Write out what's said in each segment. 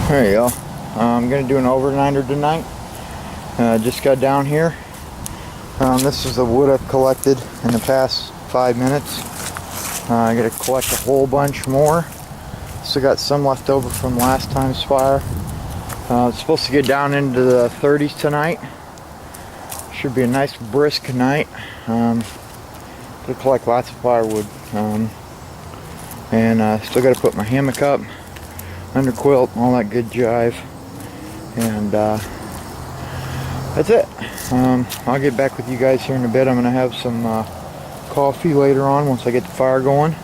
There you go. I'm going to do an overnighter tonight. Just got down here. This is the wood I've collected in the past 5 minutes. I got to collect a whole bunch more. Still got some left over from last time's fire. It's supposed to get down into the 30s tonight. Should be a nice brisk night. Gonna collect lots of firewood. Still got to put my hammock up, under quilt, all that good jive. And that's it. I'll get back with you guys here in a bit. I'm gonna have some coffee later on once I get the fire going,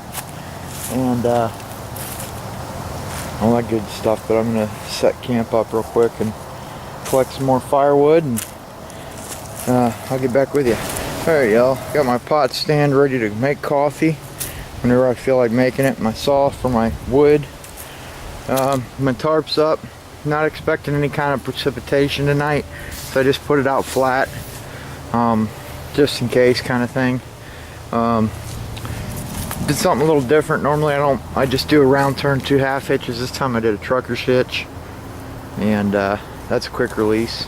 and all that good stuff. But I'm gonna set camp up real quick and collect some more firewood, and I'll get back with you. There you go. Got my pot stand ready to make coffee whenever I feel like making it. My saw for my wood. My tarp's up. Not expecting any kind of precipitation tonight, so I just put it out flat, just in case, kind of thing. Did something a little different. Normally I just do a round turn 2 half hitches. This time I did a trucker's hitch, and that's a quick release.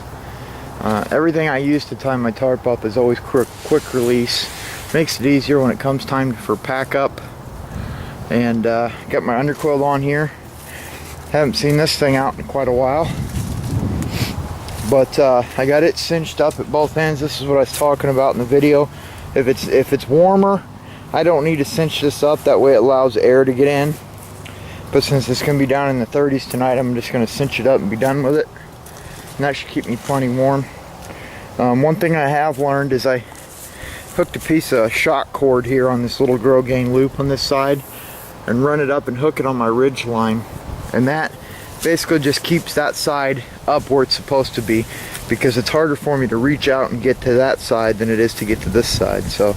Everything I use to tie my tarp up is always quick release. Makes it easier when it comes time for pack up. And got my underquilt on here. Haven't seen this thing out in quite a while, but I got it cinched up at both ends. This is what I was talking about in the video. If it's warmer, I don't need to cinch this up. That way it allows air to get in. But since it's going to be down in the 30s tonight, I'm just going to cinch it up and be done with it. And that should keep me plenty warm. One thing I have learned is I hooked a piece of shock cord here on this little Grow Gain loop on this side and run it up and hook it on my ridge line. And that basically just keeps that side up where it's supposed to be, because it's harder for me to reach out and get to that side than it is to get to this side. So,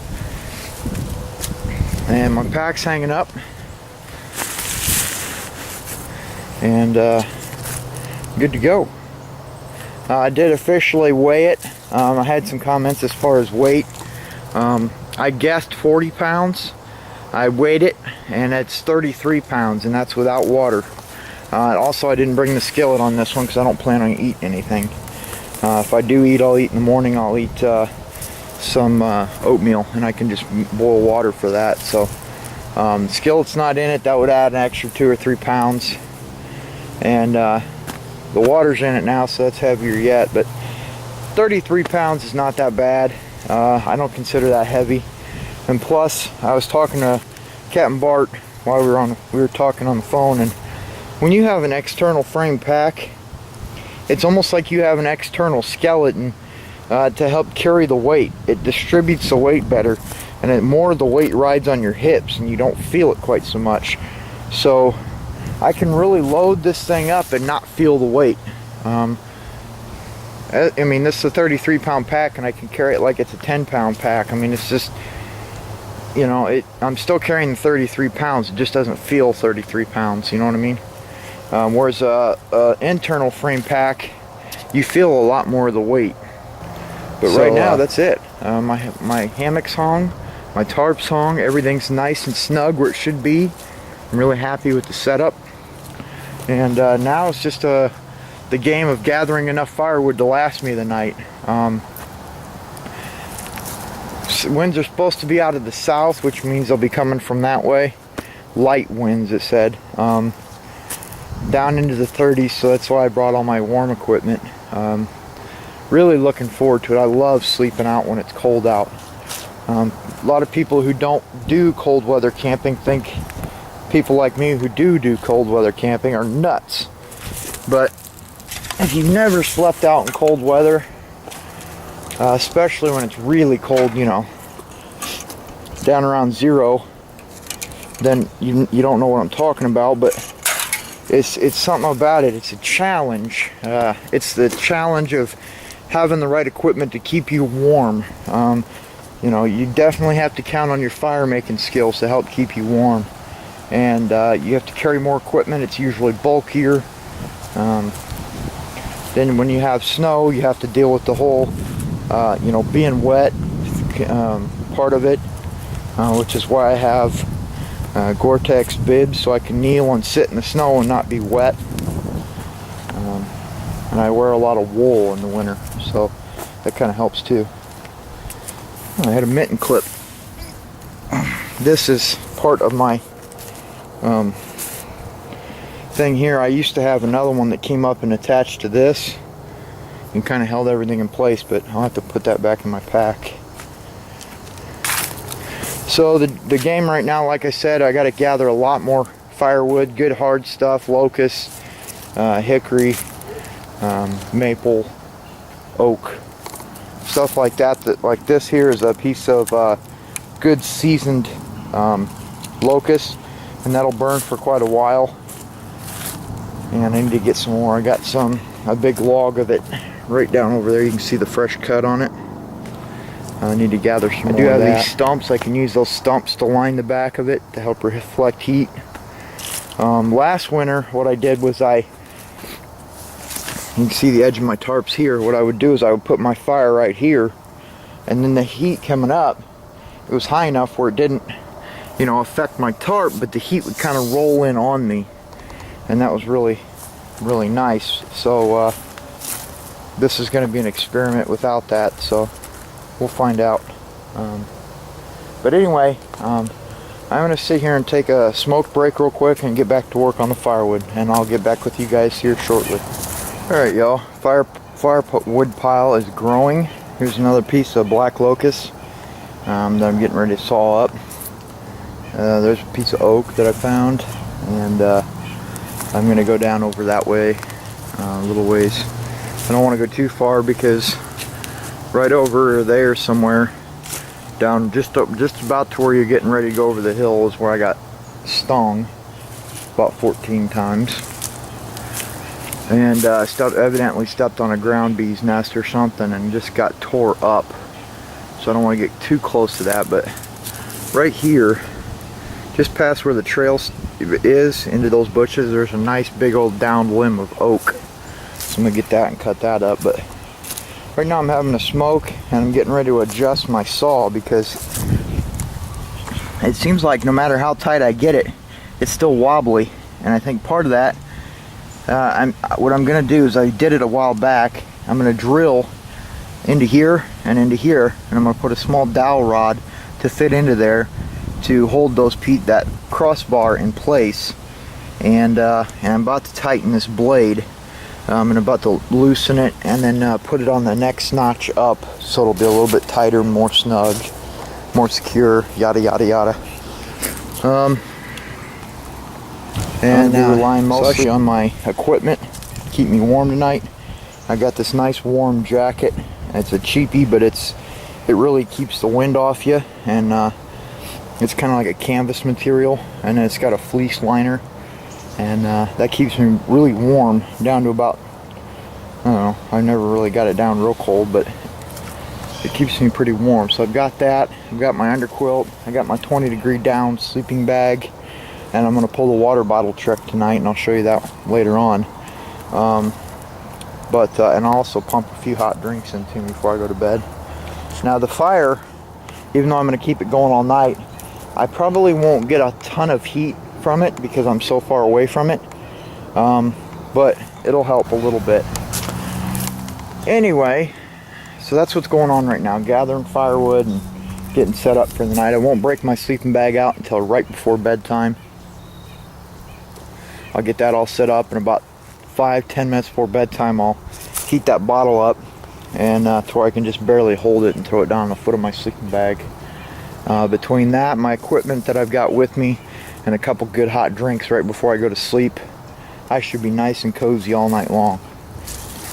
and my pack's hanging up, and good to go. I did officially weigh it. I had some comments as far as weight. I guessed 40 pounds. I weighed it, and it's 33 pounds, and that's without water. Also, I didn't bring the skillet on this one because I don't plan on eating anything. If I do eat, I'll eat in the morning. I'll eat some oatmeal, and I can just boil water for that. So, skillet's not in it. That would add an extra 2 or 3 pounds. And the water's in it now, so that's heavier yet. But 33 pounds is not that bad. I don't consider that heavy. And plus, I was talking to Captain Bart while we were talking on the phone, and when you have an external frame pack, it's almost like you have an external skeleton to help carry the weight. It distributes the weight better, and more of the weight rides on your hips, and you don't feel it quite so much. So I can really load this thing up and not feel the weight. I mean, this is a 33 pound pack, and I can carry it like it's a 10 pound pack. I mean, it's just, you know, I'm still carrying the 33 pounds. It just doesn't feel 33 pounds, you know what I mean? Whereas a internal frame pack, you feel a lot more of the weight. But so, right now, that's it. My hammock's hung, my tarp's hung, everything's nice and snug where it should be. I'm really happy with the setup. And now it's just the game of gathering enough firewood to last me the night. Winds are supposed to be out of the south, which means they'll be coming from that way. Light winds, it said. Down into the 30s, so that's why I brought all my warm equipment. Really looking forward to it. I love sleeping out when it's cold out. A lot of people who don't do cold weather camping think people like me who do cold weather camping are nuts. But if you've never slept out in cold weather, especially when it's really cold, you know, down around 0, then you don't know what I'm talking about. But it's something about it. It's a challenge. It's the challenge of having the right equipment to keep you warm. You know, you definitely have to count on your fire making skills to help keep you warm. And you have to carry more equipment. It's usually bulkier. Then when you have snow, you have to deal with the whole, you know, being wet part of it, which is why I have Gore-Tex bibs so I can kneel and sit in the snow and not be wet. and I wear a lot of wool in the winter, so that kind of helps too. I had a mitten clip. This is part of my thing here. I used to have another one that came up and attached to this and kind of held everything in place, but I'll have to put that back in my pack. So the game right now, like I said, I got to gather a lot more firewood, good hard stuff, locust, hickory, maple, oak, stuff like that. Like this here is a piece of good seasoned locust, and that'll burn for quite a while. And I need to get some more. I got a big log of it right down over there. You can see the fresh cut on it. I need to gather some more. I do have these stumps. I can use those stumps to line the back of it to help reflect heat. Last winter, what I did was you can see the edge of my tarps here. What I would do is I would put my fire right here, and then the heat coming up, it was high enough where it didn't, affect my tarp, but the heat would kind of roll in on me, and that was really, really nice. So this is going to be an experiment without that, so we'll find out. But anyway, I'm going to sit here and take a smoke break real quick and get back to work on the firewood, and I'll get back with you guys here shortly. Alright y'all, firewood pile is growing. Here's another piece of black locust that I'm getting ready to saw up. There's a piece of oak that I found, and I'm going to go down over that way a little ways. I don't want to go too far because right over there somewhere, down just about to where you're getting ready to go over the hill, is where I got stung about 14 times. And evidently stepped on a ground bee's nest or something and just got tore up. So I don't want to get too close to that, but right here, just past where the trail is into those bushes, there's a nice big old downed limb of oak. So I'm going to get that and cut that up. But right now I'm having a smoke and I'm getting ready to adjust my saw, because it seems like no matter how tight I get it, it's still wobbly. And I think part of that, what I'm going to do is, I did it a while back, I'm going to drill into here and into here, and I'm going to put a small dowel rod to fit into there to hold that crossbar in place. And I'm about to tighten this blade. I'm about to loosen it and then put it on the next notch up, so it'll be a little bit tighter, more snug, more secure, yada yada yada. And I'm relying mostly on my equipment to keep me warm tonight. I got this nice warm jacket. It's a cheapie, but it really keeps the wind off you, and it's kind of like a canvas material, and it's got a fleece liner, and that keeps me really warm down to about, I don't know, I never really got it down real cold, but it keeps me pretty warm. So I've got that, I've got my underquilt, I got my 20-degree down sleeping bag, and I'm going to pull the water bottle trick tonight, and I'll show you that later on. And I'll also pump a few hot drinks into me before I go to bed. Now the fire, even though I'm going to keep it going all night, I probably won't get a ton of heat from it because I'm so far away from it, but it'll help a little bit. Anyway, so that's what's going on right now, gathering firewood and getting set up for the night. I won't break my sleeping bag out until right before bedtime. I'll get that all set up, in about 5-10 minutes before bedtime I'll heat that bottle up, and to where I can just barely hold it and throw it down on the foot of my sleeping bag. Between that, my equipment that I've got with me, and a couple good hot drinks right before I go to sleep, I should be nice and cozy all night long.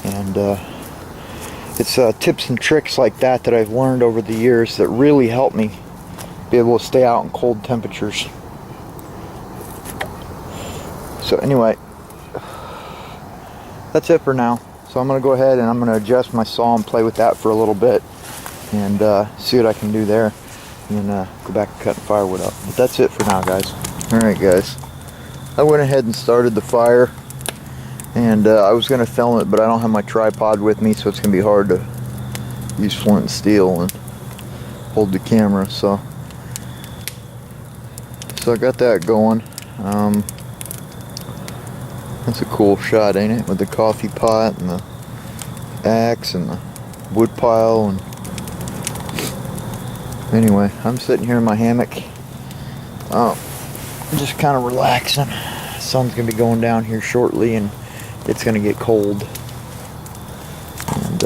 And it's tips and tricks like that I've learned over the years that really help me be able to stay out in cold temperatures. So anyway, that's it for now. So I'm going to go ahead and I'm going to adjust my saw and play with that for a little bit, and see what I can do there, and then go back and cut firewood up. But that's it for now, guys. Alright guys, I went ahead and started the fire, and I was going to film it, but I don't have my tripod with me, so it's going to be hard to use flint and steel and hold the camera. So I got that going. That's a cool shot, ain't it? With the coffee pot and the axe and the wood pile. And anyway, I'm sitting here in my hammock, just kind of relaxing. The sun's gonna be going down here shortly, and it's gonna get cold. And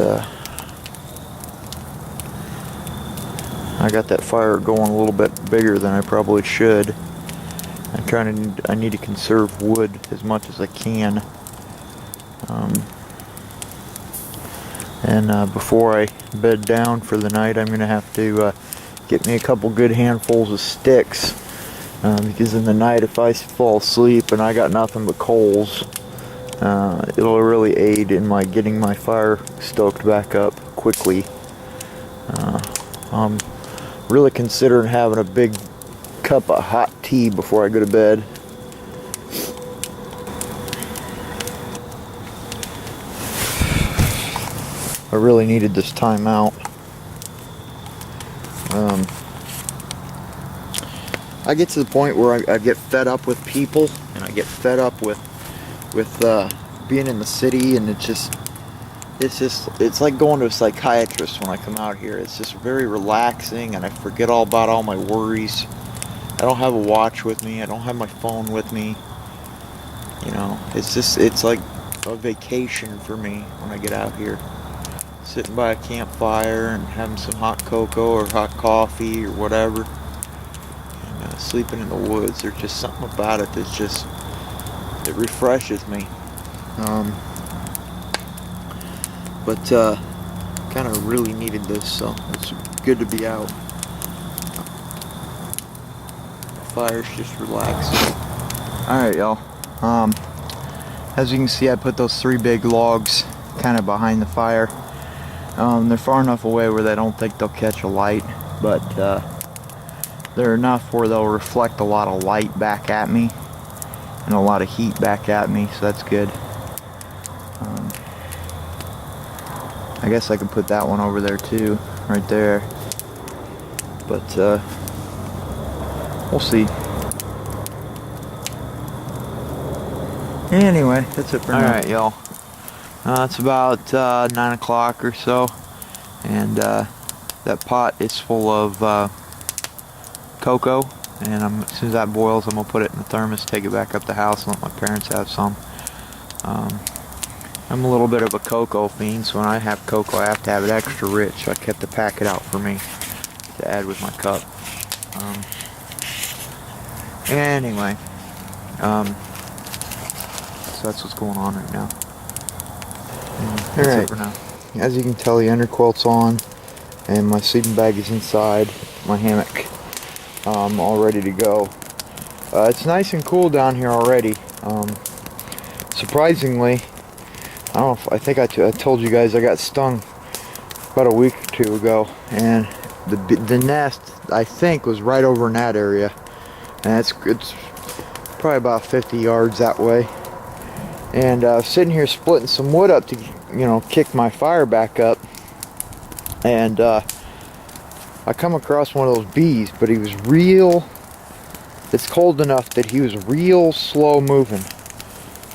I got that fire going a little bit bigger than I probably should. I need to conserve wood as much as I can. Before I bed down for the night, I'm going to have to get me a couple good handfuls of sticks, because in the night, if I fall asleep and I got nothing but coals, it'll really aid in my getting my fire stoked back up quickly. I'm really considering having a big cup of hot tea before I go to bed. I really needed this time out. I get to the point where I get fed up with people, and I get fed up with being in the city, and it's like going to a psychiatrist when I come out here. It's just very relaxing, and I forget all about all my worries. I don't have a watch with me. I don't have my phone with me. You know, it's like a vacation for me when I get out here. Sitting by a campfire and having some hot cocoa or hot coffee or whatever. And sleeping in the woods. There's just something about it it refreshes me. But kind of really needed this, so it's good to be out. Fire's just relaxing. Alright, y'all. As you can see, I put those 3 big logs kind of behind the fire. They're far enough away where they don't think they'll catch a light, but they're enough where they'll reflect a lot of light back at me and a lot of heat back at me, so that's good. I guess I could put that one over there too, right there, but we'll see. Anyway, that's it for now. Alright, y'all. It's about 9 o'clock or so, and that pot is full of cocoa, and as soon as that boils, I'm going to put it in the thermos, take it back up the house, and let my parents have some. I'm a little bit of a cocoa fiend, so when I have cocoa, I have to have it extra rich, so I kept the packet out for me to add with my cup. Anyway, so that's what's going on right now. That's it for now. As you can tell, the underquilt's on, and my sleeping bag is inside my hammock, all ready to go. It's nice and cool down here already. Surprisingly, I think I told you guys I got stung about a week or 2 ago, and the nest, I think, was right over in that area, and it's probably about 50 yards that way. And sitting here splitting some wood up to, kick my fire back up, and I come across one of those bees, but he was it's cold enough that he was real slow moving,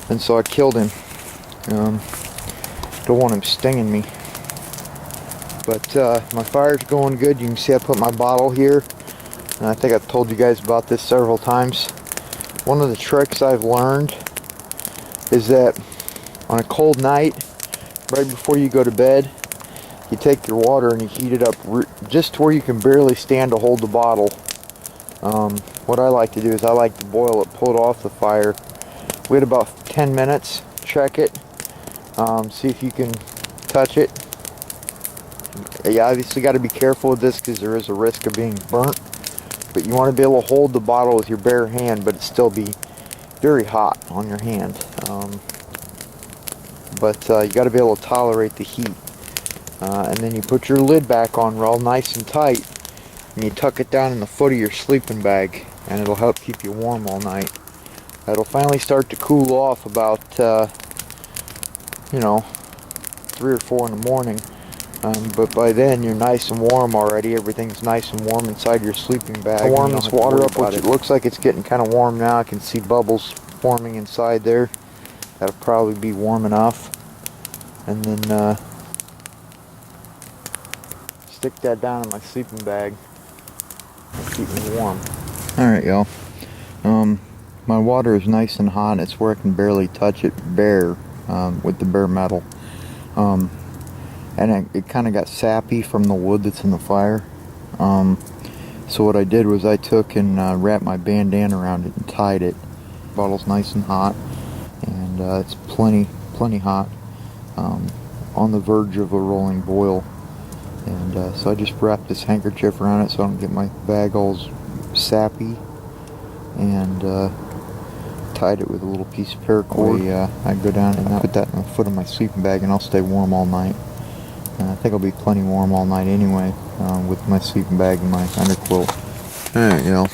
and so I killed him. Don't want him stinging me. But my fire's going good. You can see I put my bottle here, and I think I've told you guys about this several times. One of the tricks I've learned is that on a cold night, right before you go to bed, you take your water and you heat it up just to where you can barely stand to hold the bottle. What I like to do is I like to boil it, pull it off the fire, wait about 10 minutes, check it, see if you can touch it. You obviously got to be careful with this because there is a risk of being burnt, but you want to be able to hold the bottle with your bare hand, but it still be very hot on your hand. But you got to be able to tolerate the heat. And then you put your lid back on real nice and tight, and you tuck it down in the foot of your sleeping bag, and it'll help keep you warm all night. It'll finally start to cool off about 3 or 4 in the morning, but by then you're nice and warm already. Everything's nice and warm inside your sleeping bag. I warm this water up, which it looks like it's getting kind of warm now. I can see bubbles forming inside there. That'll probably be warm enough. And then stick that down in my sleeping bag. Keep me warm. Alright, y'all. My water is nice and hot. It's where I can barely touch it bare, with the bare metal. And it kind of got sappy from the wood that's in the fire. So what I did was I took and wrapped my bandana around it and tied it. Bottle's nice and hot, and it's plenty hot, on the verge of a rolling boil. And so I just wrapped this handkerchief around it so I don't get my bag all sappy, and tied it with a little piece of paracord. I go down and I put that in the foot of my sleeping bag, and I'll stay warm all night. And I think I'll be plenty warm all night anyway, with my sleeping bag and my underquilt. Alright, y'all.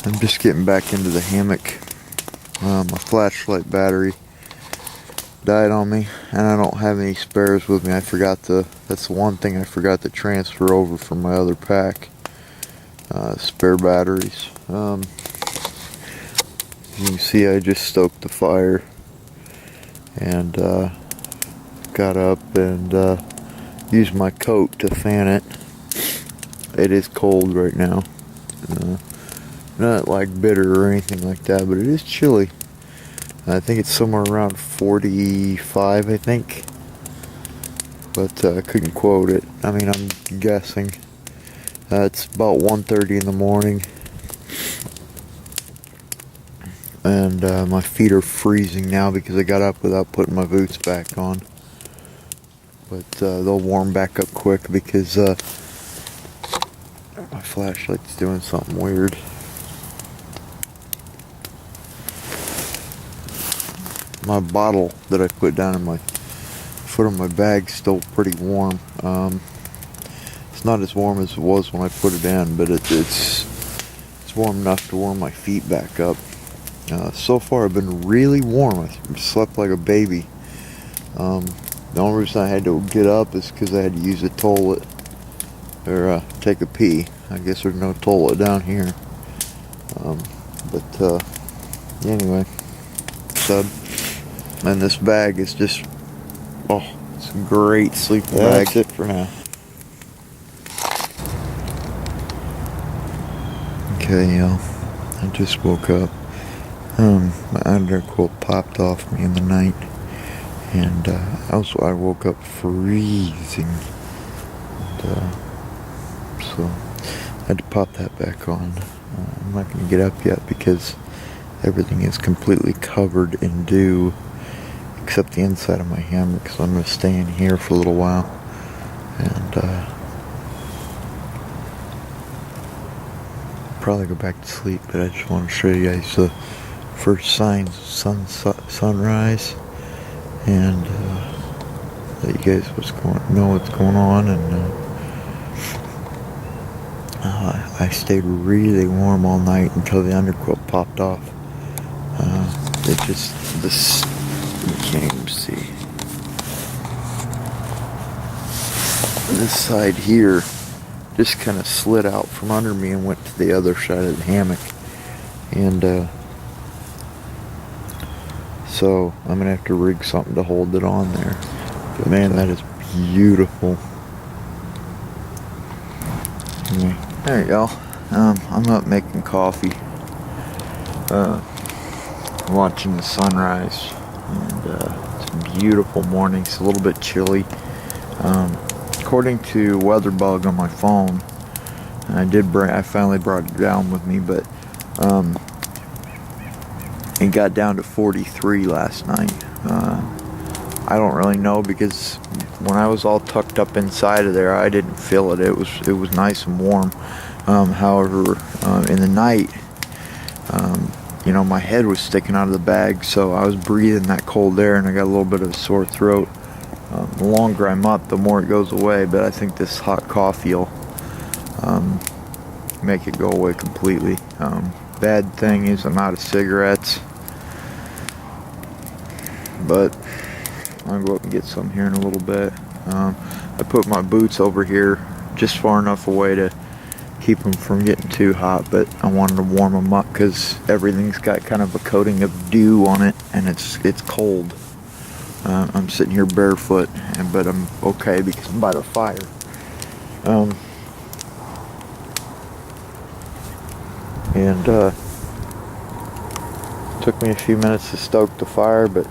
I'm just getting back into the hammock. My flashlight battery died on me, and I don't have any spares with me. that's the one thing I forgot to transfer over from my other pack. Spare batteries. You can see I just stoked the fire, and got up and used my coat to fan it. It is cold right now. Not like bitter or anything like that, but it is chilly. I think it's somewhere around 45, I think. But I couldn't quote it. I mean, I'm guessing. It's about 1:30 in the morning. And my feet are freezing now because I got up without putting my boots back on. But they'll warm back up quick because my flashlight's doing something weird. My bottle that I put down in my foot of my bag's still pretty warm. It's not as warm as it was when I put it in, but it's warm enough to warm my feet back up. So far I've been really warm. I slept like a baby. The only reason I had to get up is because I had to use a toilet, or take a pee. I guess there's no toilet down here. Anyway, so, and this bag is just, it's a great sleeping bag. That's it for now. Okay, y'all, I just woke up. My underquilt popped off me in the night, and I woke up freezing, and so I had to pop that back on. I'm not going to get up yet because everything is completely covered in dew except the inside of my hammock, so I'm going to stay in here for a little while, and probably go back to sleep. But I just want to show you guys the first signs of sunrise, and let you guys know what's going on. And I stayed really warm all night until the underquilt popped off. You can't even see. This side here just kind of slid out from under me and went to the other side of the hammock. And so I'm going to have to rig something to hold it on there. But man, that is beautiful. Anyway, there you go. I'm up making coffee. Watching the sunrise. And it's a beautiful morning. It's a little bit chilly. According to WeatherBug on my phone, I finally brought it down with me, but it got down to 43 last night. I don't really know, because when I was all tucked up inside of there, I didn't feel it. It was nice and warm. However, in the night, my head was sticking out of the bag, so I was breathing that cold air, and I got a little bit of a sore throat. The longer I'm up, the more it goes away, but I think this hot coffee will make it go away completely. Bad thing is I'm out of cigarettes, but I'll go up and get some here in a little bit. I put my boots over here just far enough away to keep them from getting too hot, but I wanted to warm them up because everything's got kind of a coating of dew on it, and it's cold. I'm sitting here barefoot, but I'm okay because I'm by the fire. Took me a few minutes to stoke the fire, but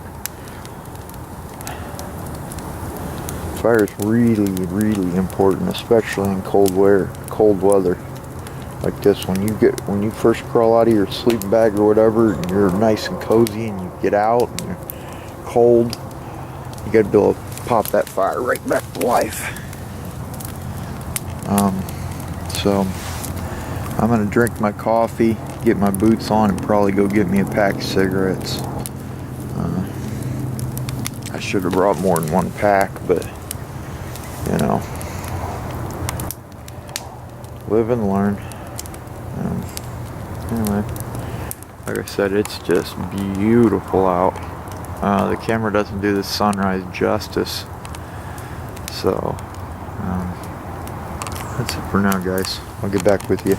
fire is really, really important, especially in cold weather like this. When you first crawl out of your sleeping bag or whatever, and you're nice and cozy, and you get out and you're cold, you gotta be able to pop that fire right back to life. So I'm gonna drink my coffee, get my boots on, and probably go get me a pack of cigarettes. I should have brought more than one pack, but you know, live and learn. Anyway, like I said, it's just beautiful out. The camera doesn't do the sunrise justice, so that's it for now, guys. I'll get back with you.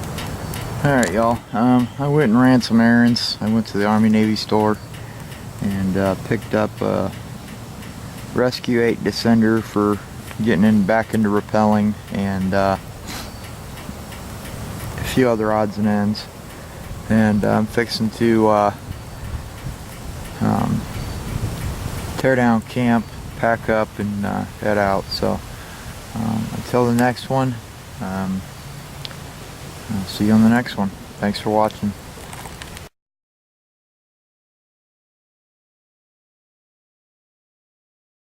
Alright, y'all, I went and ran some errands. I went to the Army Navy store and picked up a Rescue 8 Descender for getting back into rappelling, and a few other odds and ends. And I'm fixing to tear down camp, pack up, and head out. So until the next one, I'll see you on the next one. Thanks for watching.